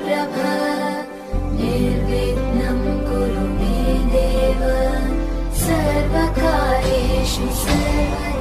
प्रभ निर्विघ्नं कुरु मे देव सर्वकार्येषु सर्वदा।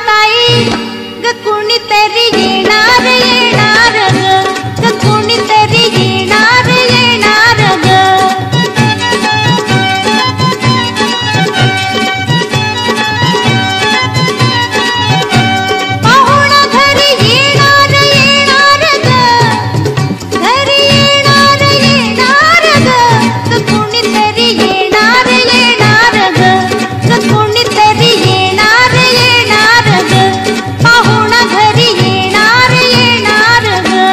ताई ग कुणीतरी येणार येणार ग कुणीतरी येणार येणार ग पाहुणा घरी येणार येणार ग घरी येणार येणार ग कुणीतरी येणार येणार ग कुणीतरी येणार येणार ग पाहुणा घरी येणार येणार ग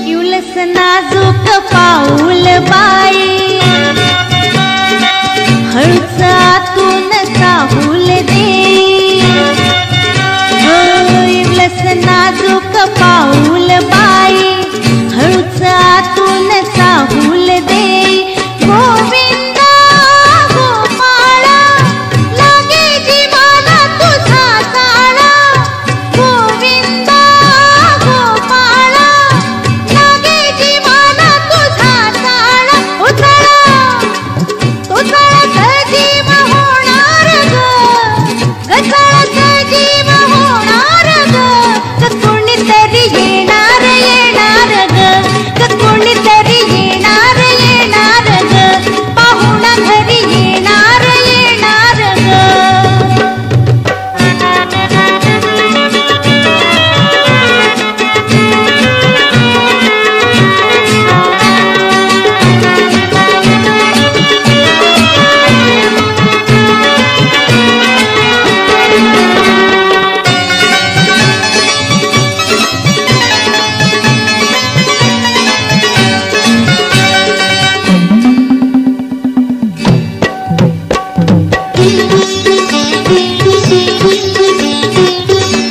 इवलस नाजूक पाऊल बाई हळूच आतून चाहूल दे इवलस नाजूक पाऊल बाई हळूच आतून चाहूल दे गोविंदा गोपाळा लागे जीवाला तुझा जाळा गोविंदा गोपाळा लागे जीवाला तुझा जाळा उजळत जीव होणार ग गजळत जीव होणार ग कुणीतरी येणार येणार ग कुणीतरी येणार येणार ग पाहुणा घरी येणार येणार ग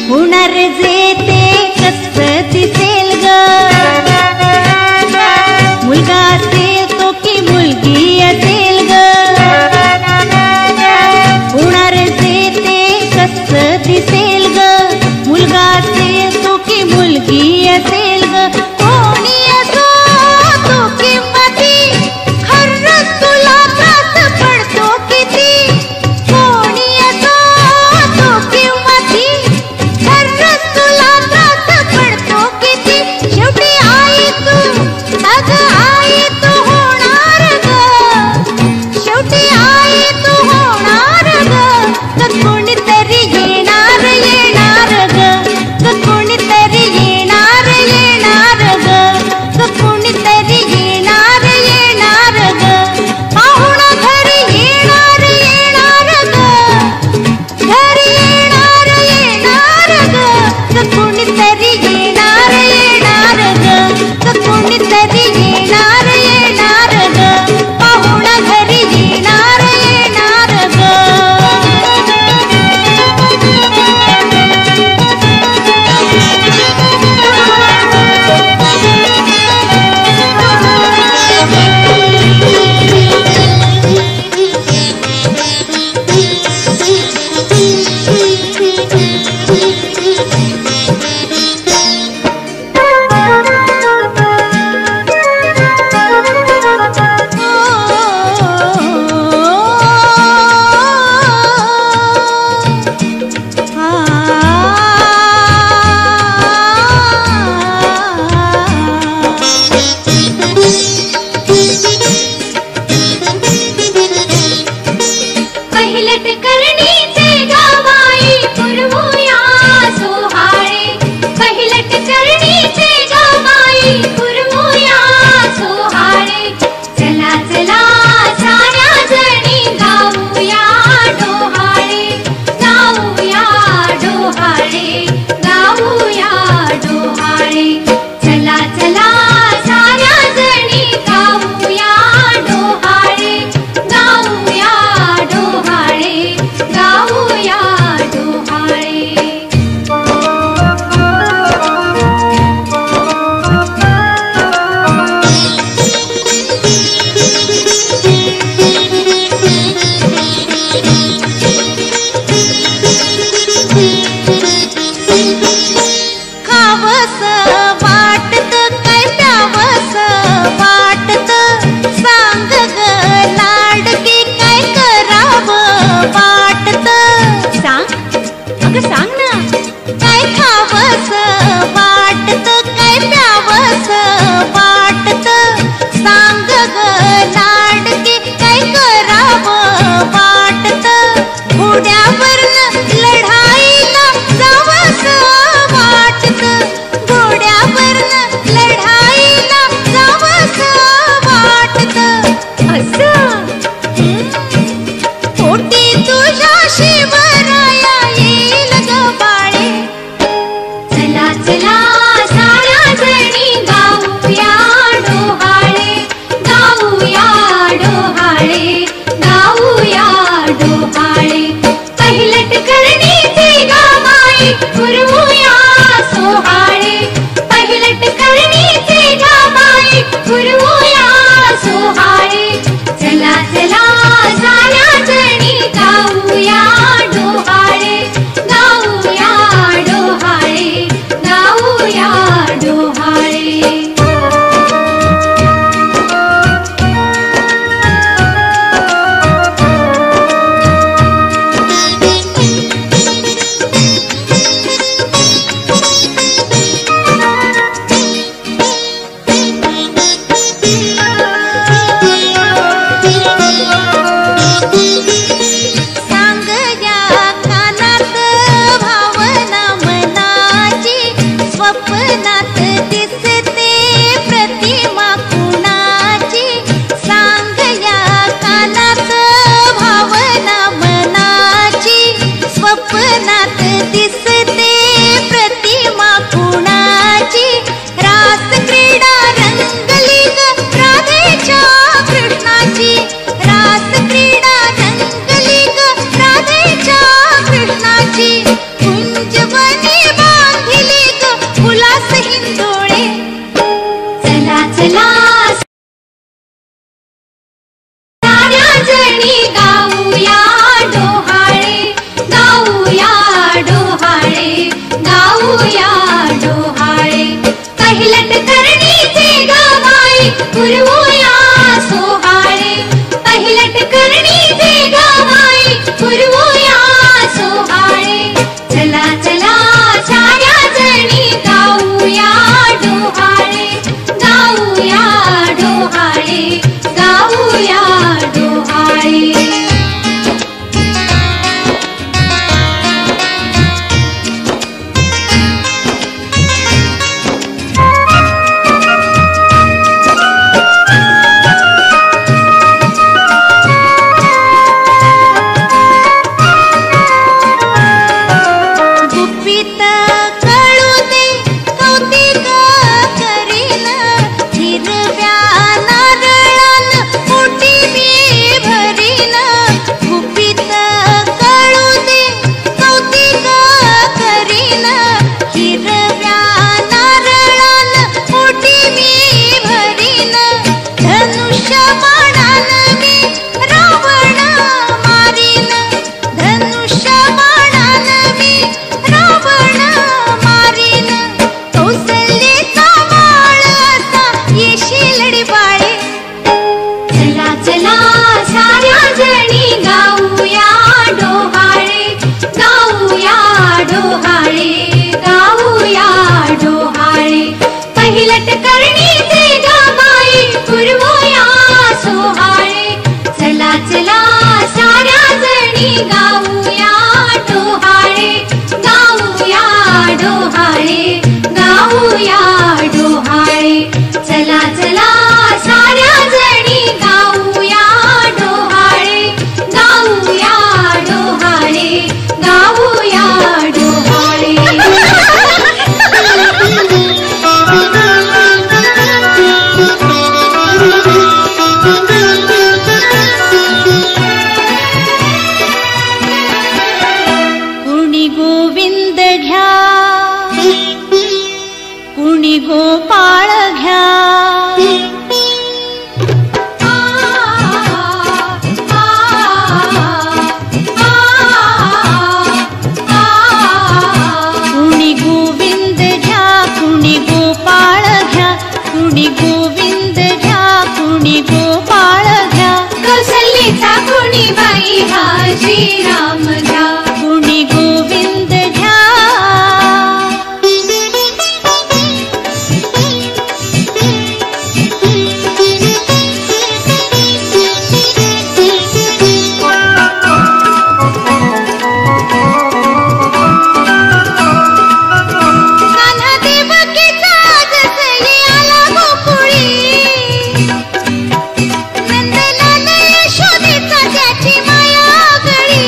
होणार जे ते कसं दिसेल ग मुलगा असेल तो की मुलगी असेल ग होणार जे ते कसं दिसेल ग मुलगा असेल तो की मुलगी असेल ग कोणी असो तो किंवा ती खरंच तुला त्रास पडतो किती कोणी असो तो किंवा ती खरंच तुला त्रास पडतो किती शेवटी आई तू अगं आई तू होणार ग शेवटी आई तू होणार ग कोणीतरी येणार येणार ग कोणीतरी येणार येणार ग कोणीतरी येणार येणार ग पाहुणा घरी येणार येणार ग घरी येणार येणार ग कोणीतरी येणार येणार ग कोणीतरी येणार येणार ग पाहुणा घरी येणार येणार ग पहिलट करणीचे गावाई पुरवूया सोहाळे पहिलट करणीचे गावाई पुरवूया सोहाळे चला चला साऱ्या जणी गाऊया डोहाळे गाऊया डोहाळे गाऊया डोहाळे चला चला साऱ्या जणी गाऊया डोहाळे गाऊया जणी गाऊया डोहाळे, गाऊया डोहाळे, गाऊया डोहाळे. चला चला साऱ्या जणी गाऊया डोहाळे, गाऊया डोहाळे, गाऊया डोहाळे. कुणी गोविंद घ्या, कुणी गोपाळ घ्या. कुणी गोविंद घ्या, कुणी गोपाळ घ्या, कुणी गोविंद घ्या, कुणी गोपाळ घ्या. कौसल्याचा कुणी बाई हा श्रीराम घ्या, कुणी गोविंद घ्या. कान्हा देवकीचा जसई आला गोकुळी, नंदलाल यशोदेचा त्याची माया गळी.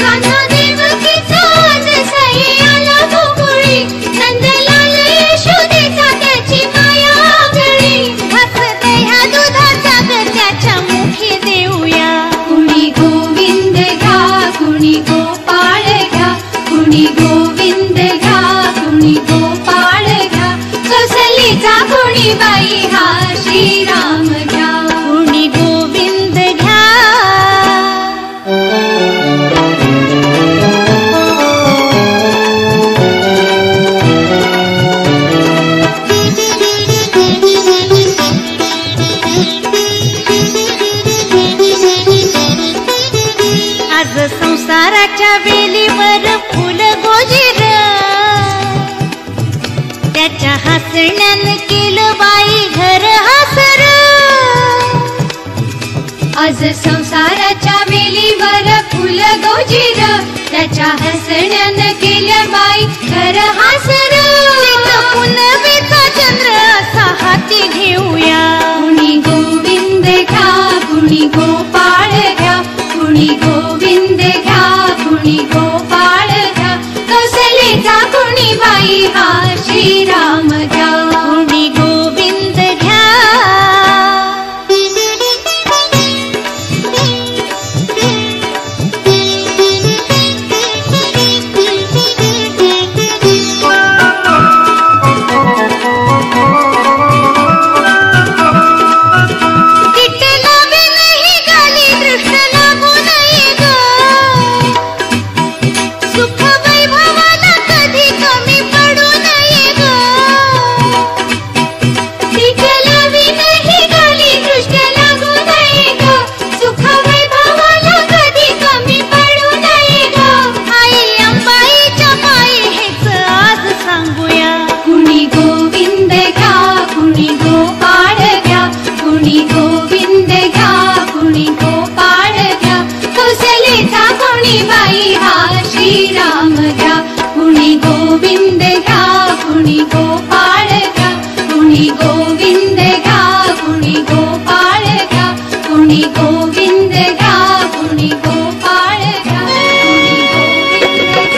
कान्हा देवकीचा जसई आला गोकुळी, नंदलाल यशोदेचा त्याची माया गळी. हसते ह्या दुधाचा ग त्याच्या मुखी देऊया. कुणी गोविंद घ्या, कुणी गोपाळ घ्या, कुणी गोविंद घ्या, कुणी गोपाळ घ्या. कौसल्याचा कुणी बाई हा श्रीराम घ्या, कुणी गोविंद घ्या. आज संसाराच्या वेलीवर फुल गोजीर, त्याच्या हसण्यानं केलं बाई घर हसर. आज संसाराच्या वेलीवर फुल गोजीर, त्याच्या हसण्यानं केल्या बाई घर हासर. पुनवेचा चंद्र असा हाती घेऊया. कुणी गोविंद घ्या, कुणी गोपाळ घ्या, कुणी गोविंद घ्या, कुणी गोपाळ घ्या. कौसल्याचा कुणी बाई हा श्रीराम घ्या, कुणी गोविंद घ्या. तिटला नाही गाली दृष्ट लागू नये ग, सुख वैभवाला कधी कमी पडू नये ग. तिटलावी नाही गाली दृष्ट लागू नये ग, सुख वैभवाला कधी कमी पडू नये ग. आई अंबाईच्या पायी हेच आज सांगूया. कुणी गोविंद घ्या, कुणी गोपाळ घ्या, कुणी गोविंद घ्या, कुणी गोपाळ घ्या. कौसल्याचा कुणी बाई हा श्रीराम घ्या, कुणी गोविंद घ्या, कुणी गोपाळ घ्या, कुणी गोविंद घ्या, कुणी गोपाळ घ्या, कुणी गोविंद घ्या, कुणी गोपाळ घ्या, कुणी गोविंद घ्या.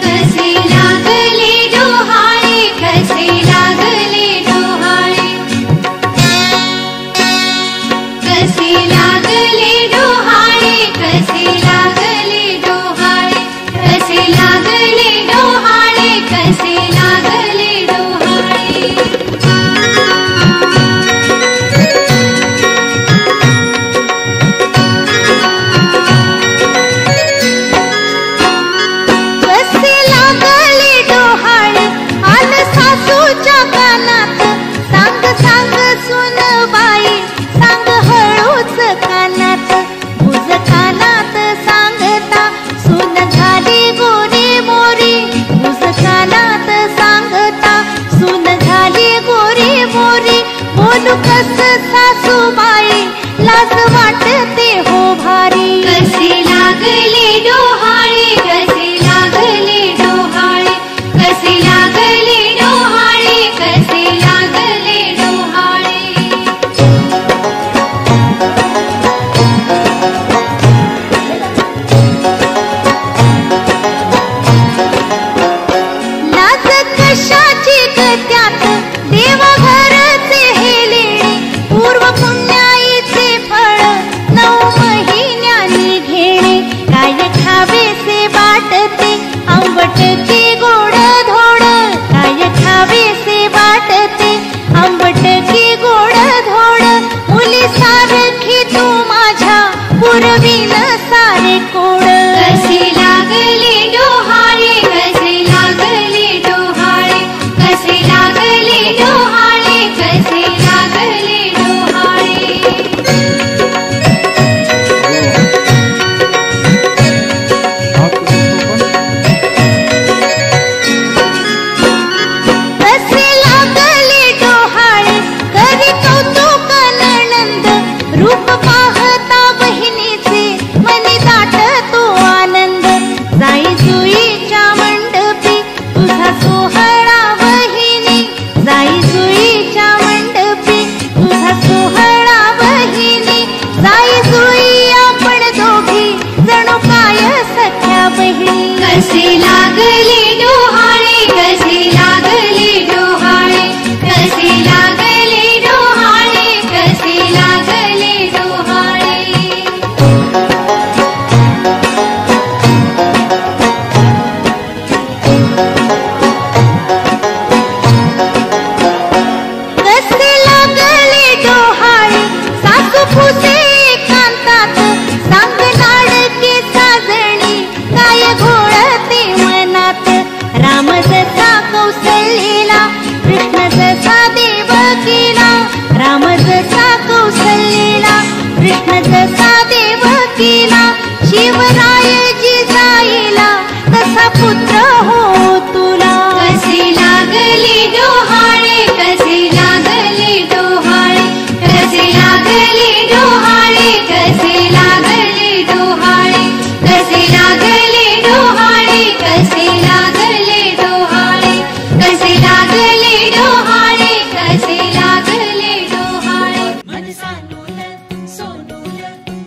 कसे लागले डोहाळे, कसे लागले डोहाळे, कसे कसे लागले डोहाळे, कसे लागले डोहाळे, कसे लागले डोहाळे, कसे लागले डोहाळे. कसे लागले डोहाळे सासू फुसे एकांतात, सांग लाडके साजणी काय घोळते मनात. राम जसा कौसल्याला, कृष्ण जसा देवकीला, राम जसा कौसल्याला, कृष्ण जसा देवकीला, शिवराय जिजाईला तसा पुत्र हो तुला. कसे लागले डोहाळे, कसे लागले डोहाळे, कसे लागले डोहाळे, कसे लागले डोहाळे, कसे लागले डोहाळे, कसे लागले डोहाळे, कसे लागले डोहाळे, कसे लागले डोहाळे. मन सानूल सोनूल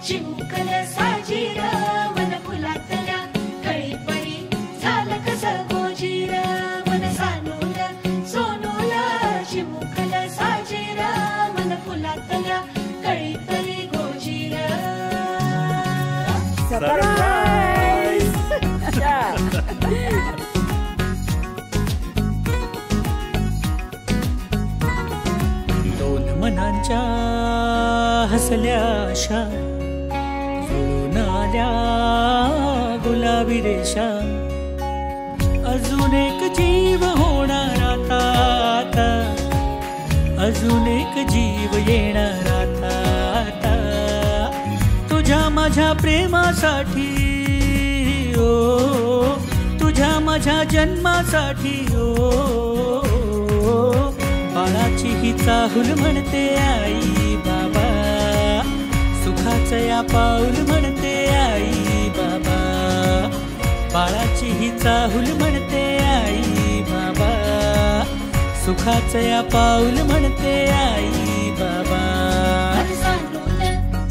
चिमुकल साजीर, मन फुलातल्या कळीपळी झालं कसं गोजीर. मन सानूल सोनूल चिमुकल साजीर, मन फुलातल्या कळीपळी गोजीर. दोन मनांच्या हसल्या आशा, जुळून आल्या गुलाबी रेषा. अजून एक जीव होणार आता, आता अजून एक जीव येणार आता, आता तुझ्या माझ्या प्रेमासाठी. ओ तुझ्या माझ्या जन्मासाठी. ओ बाळाची ही चाहूल म्हणते आई बाबा, सुखाचं या पाऊल म्हणते आई बाबा. बाळाची ही चाहूल म्हणते आई बाबा, सुखाचं या पाऊल म्हणते आई बाबा. मन सानूल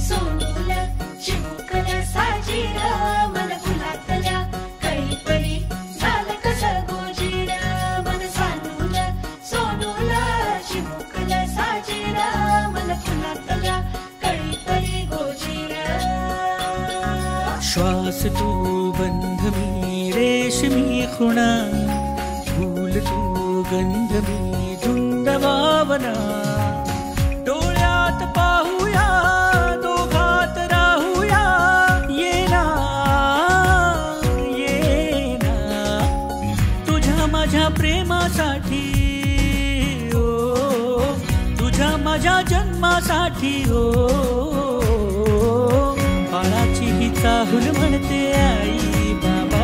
सोनूल चिमुकल साजीर, मन फुलातल्या कळीपळी झालं कसं गोजीर. मन सानूल सोनूल चिमुकल साजीर, मन फुलातल्या कळीपळी गोजीर. श्वास तू बंध मी रेशमी खुणा, फूल तू गंध मी धुंद भावना. डोळ्यात पाहूया दोघात राहूया, येना येना तुझ्या माझ्या प्रेमासाठी. ओ तुझ्या माझ्या जन्मासाठी. ओ बाळाची ही चाहूल म्हणते आई बाबा,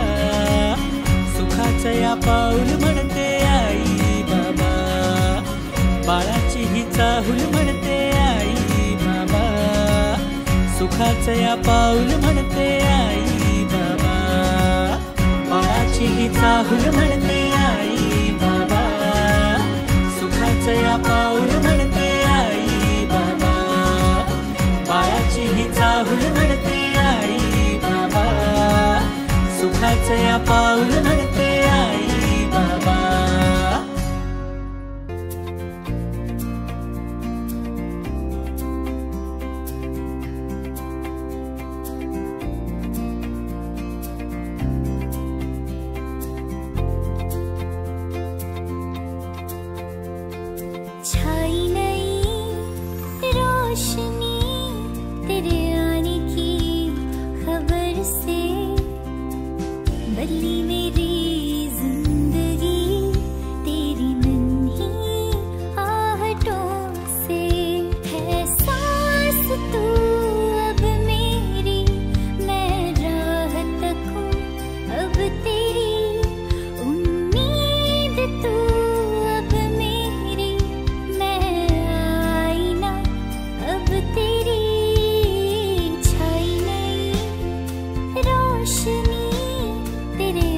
सुखाचं या पाऊल म्हणते आई बाबा. बाळाची ही चाहूल म्हणते आई बाबा, सुखाचं या पाऊल म्हणते आई बाबा. बाळाची ही चाहूल म्हणते आई बाबा, सुखाचं या पाऊल म्हणते आई बाबा. बाळाची ही चाहूल म्हणते आई बाबा, सुखाचं या पाऊल म्हणते आई बाबा. छाई नई रोशनी तेरे आने की खबर से, बदली मेरी जिंदगी तेरी नन्ही आहटों से. है सांस तू अब मेरी, मैं राह तकूं अब तेरी. उम्मीद तू अब मेरी, मैं आईना अब तेरी. छाई नई रोशनी तेरे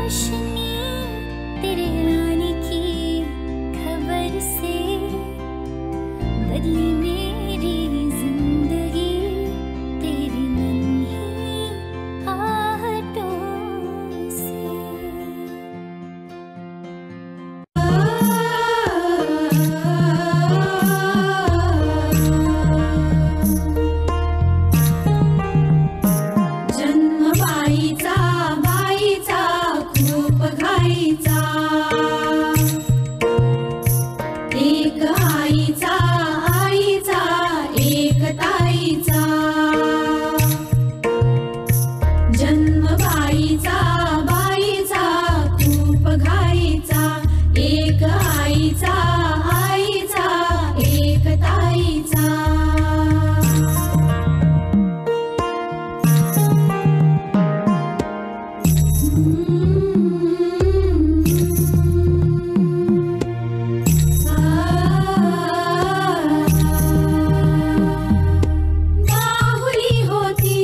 रोशनी तेरे आने की खबर से बदली मेरी जिंदगी तेरी नन्ही आहटों से। जन्म बाईचा बाईचा खूप घाईचा, एक आईचा आईचा एक ताईचा। जन्म बाईचा बाईचा खूप घाईचा, एक आईचा आईचा एक ताईचा। बाहुली होती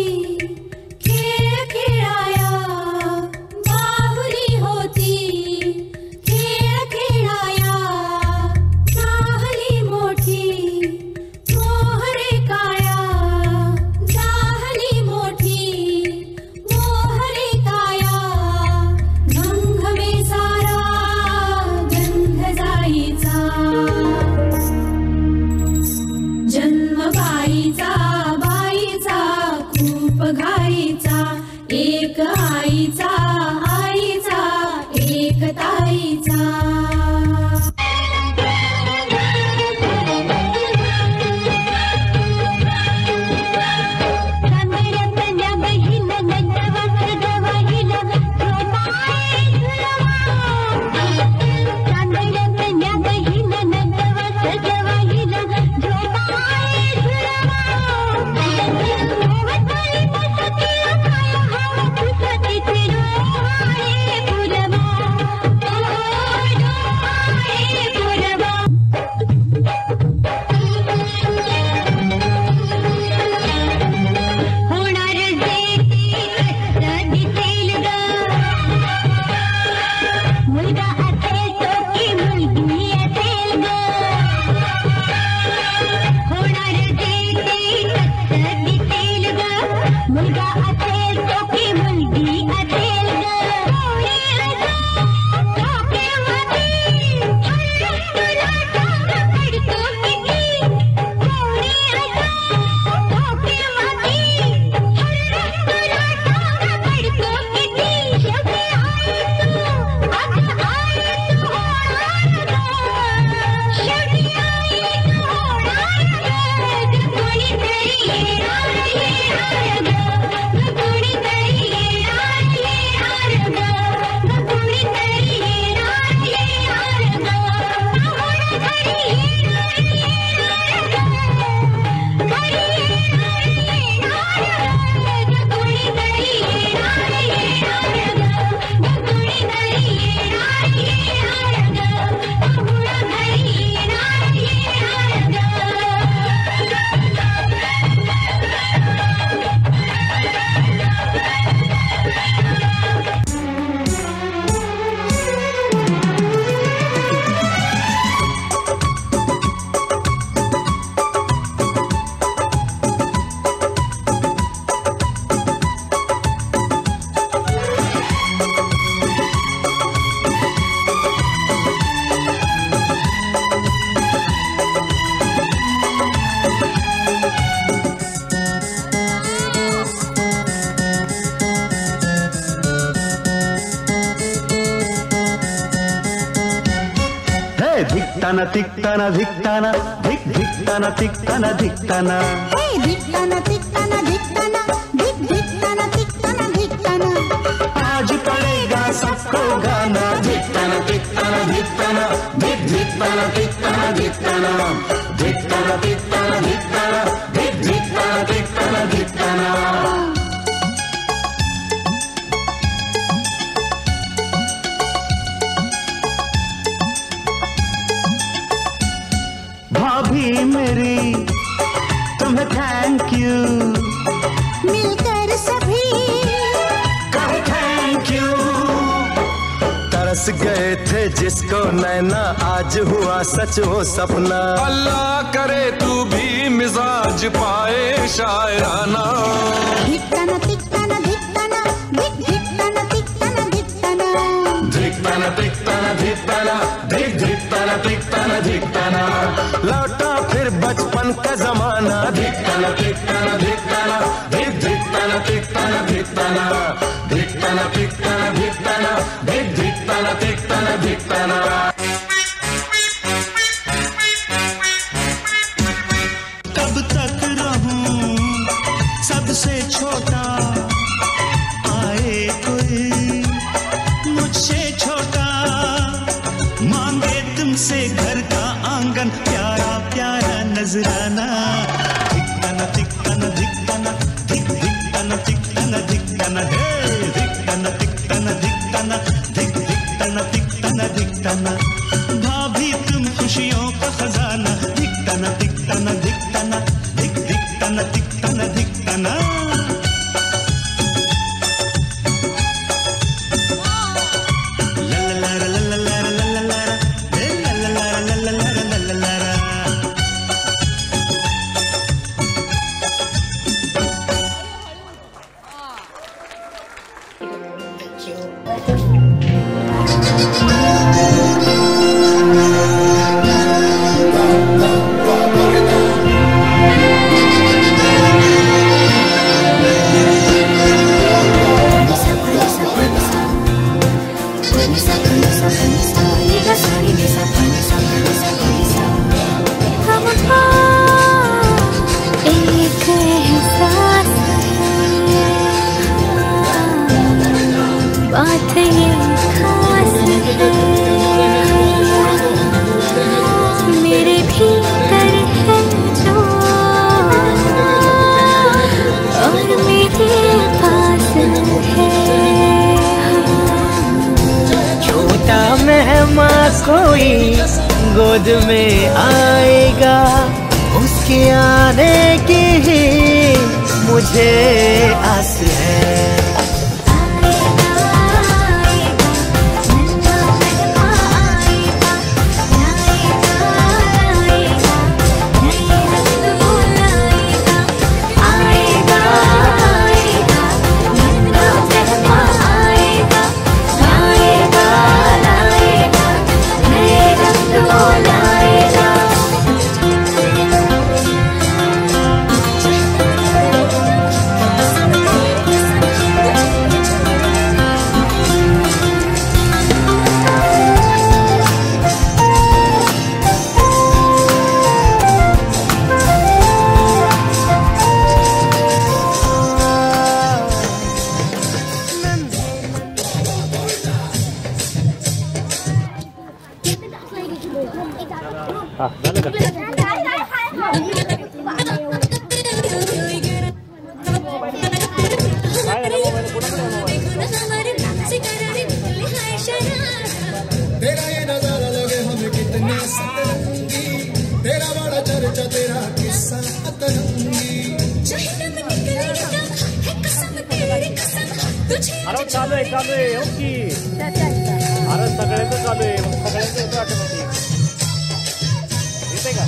खेळ खेळाया, बाहुली होती खेळ खेळाया। झाली मोठी मोहरे काया, झाली मोठी मोहरे काया। घमघमे सारा गंध जाईचा, जन्म बाईचा बाईचा खूप घाईचा, एक आईचा आईचा एक ताईचा। धिकताना तिकताना धिकताना धिक धिकताना तिकताना धिकताना, हे धिकताना तिकताना धिकताना धिक धिकताना तिकताना धिकताना। आज पड़ेगा सबको गाना। धिकताना तिकताना धिकताना धिक धिकताना तिकताना धिकताना, धिकताना तिकताना धिकताना धिक धिकताना तिकताना धिकताना। भाभी मेरी तुम्हें थैंक यू, मिलकर सभी कहो थैंक यू। बस गए थे जिसको नैना आज हुआ सच वो सपना। अल्लाह करे तू भी मिजाज पाए शायराना। धिक्ताना तिक्ताना धिक्ताना धिक धिक्ताना तिक्ताना धिक्ताना धिक्ताना तिक्ताना धिक्ताना धिक धिक्ताना तिक्ताना धिक्ताना। लौटा फिर बचपन का जमाना। धिक्ताना तिक्ताना धिक्ताना धिक धिक्ताना तिक्ताना धिक्ताना धिक्ताना तिक्ताना धिक्ताना धिक धिक्ताना तिक्ताना धिक्ताना। कब तक रहूं सबसे छोटा, आए कोई मुझसे छोटा, मांगे तुमसे घर का आंगन, प्यारा प्यारा नजराना। धिक्ताना तिक्ताना धिक्ताना धिक धिक्ताना तिक्ताना धिक्ताना हे धिक्ताना तिक्ताना धिक्ताना धिक धिक्ताना तिक्ताना धिक्ताना। भाभी तुम खुशियों का खजाना। धिक्ताना तिक्ताना धिक्ताना धिक धिक्ताना तिक्ताना धिक्ताना। कोई गोद में आएगा, उसके आने की ही मुझे आस है। तेरा ये नजारा लगे हमें कितने सतरंगी, तेरा बड़ा चर्चा तेरा किस्सा अतरंगी। अरे चालू आहे ओके। अरे सगळ्यांचं चालू आहे, सगळ्यांचं होतं ऑटोमॅटिक। येते का?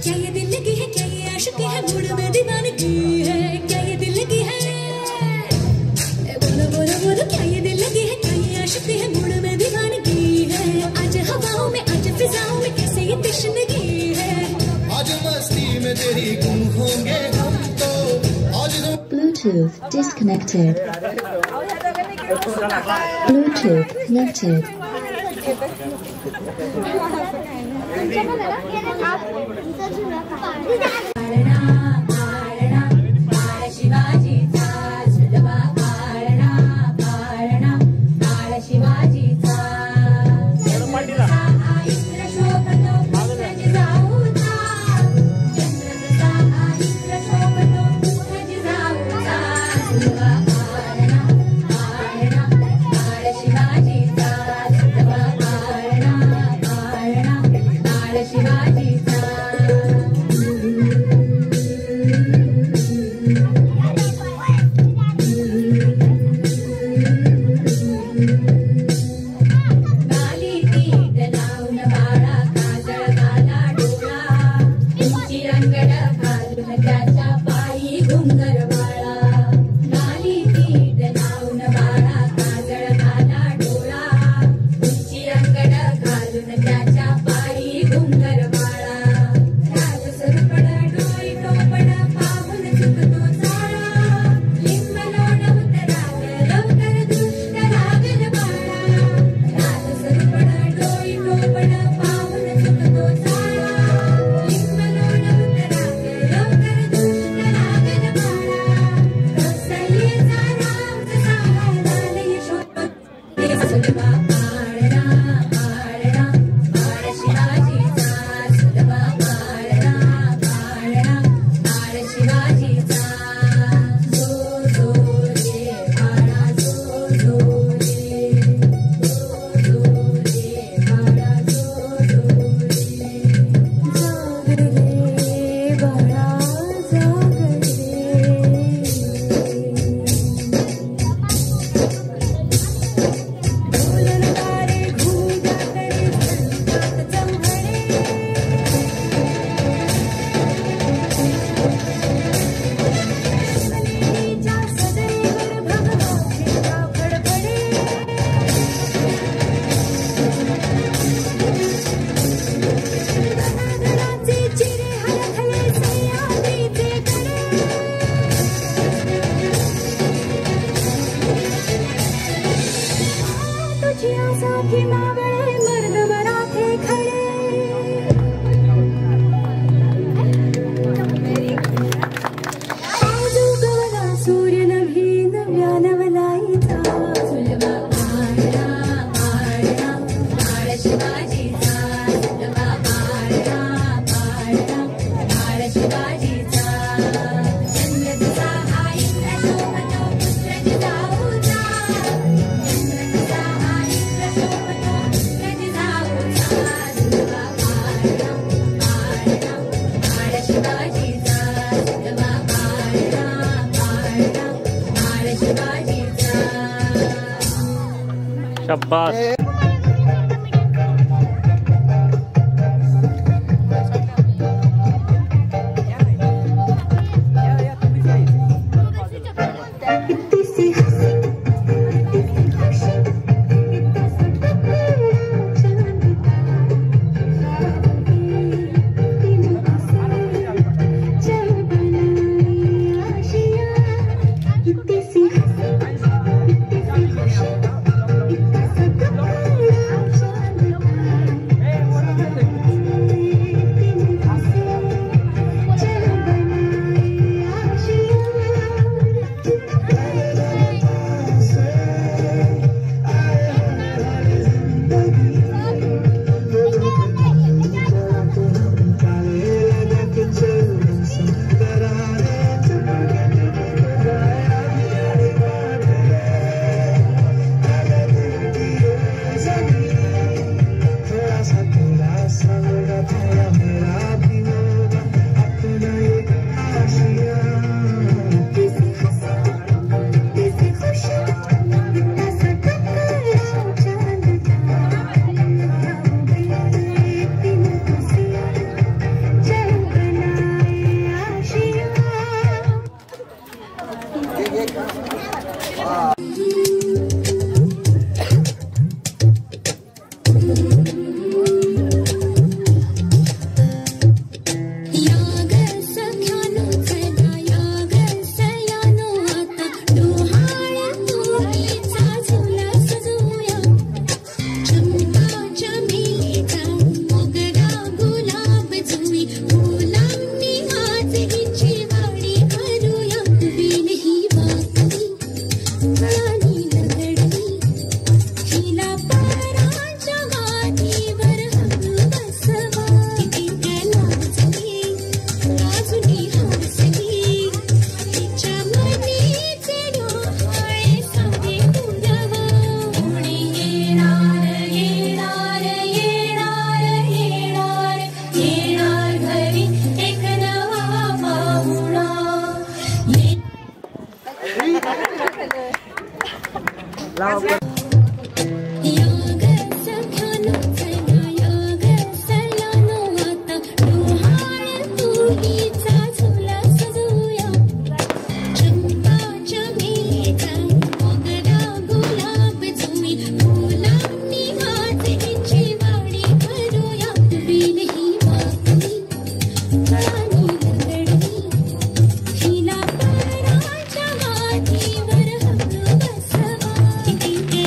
क्या ये दिल लगी है, क्या ये आशिकी है, मूड में दीवानगी है, क्या ये दिल लगी है, बोलो बोलो बोलो, क्या ये दिल लगी है, क्या ये आशिकी है, मूड में दीवानगी है, आज हवाओं में, आज फिजाओं में, कैसे ये तशनगी है, आज मस्ती में तेरी गुम होंगे हम तो, आज Bluetooth disconnected. Bluetooth connected. सखी मावळे मर्द मराठे खडे आज उगवला सूर्य नभी नव्या नवलाईचा फुलवा पाळला पाळला पाळ शिवाजीचा फुलवा पाळला पाळला पाळ शिवाजीचा चंद्र तुझा आई शोभतो पुत्र जिजाऊचा चंद्र तुझा आई शोभतो पुत्र जिजाऊचा फुलवा पाळला पाळला पाळ शिवाजीचा फुलवा पाळला पाळला पाळ शिवाजीचा शाबास. हिला पाराच्या वादीवर हक्क बसवा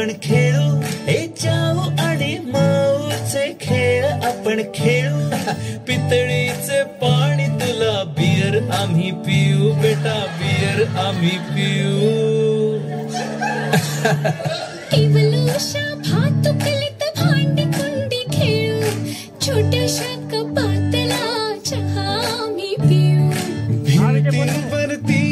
आपण खेळू हे जाऊ आणि माऊचे खेळ आपण खेळू पितळीचे पाणी तुला बियर आम्ही पिऊ बेटा बियर आम्ही पिऊ केवलशा भातुकलीत भांडी कुंडी खेळू छोट्याशा कपातला चहा आम्ही पिऊ भिंतींवरती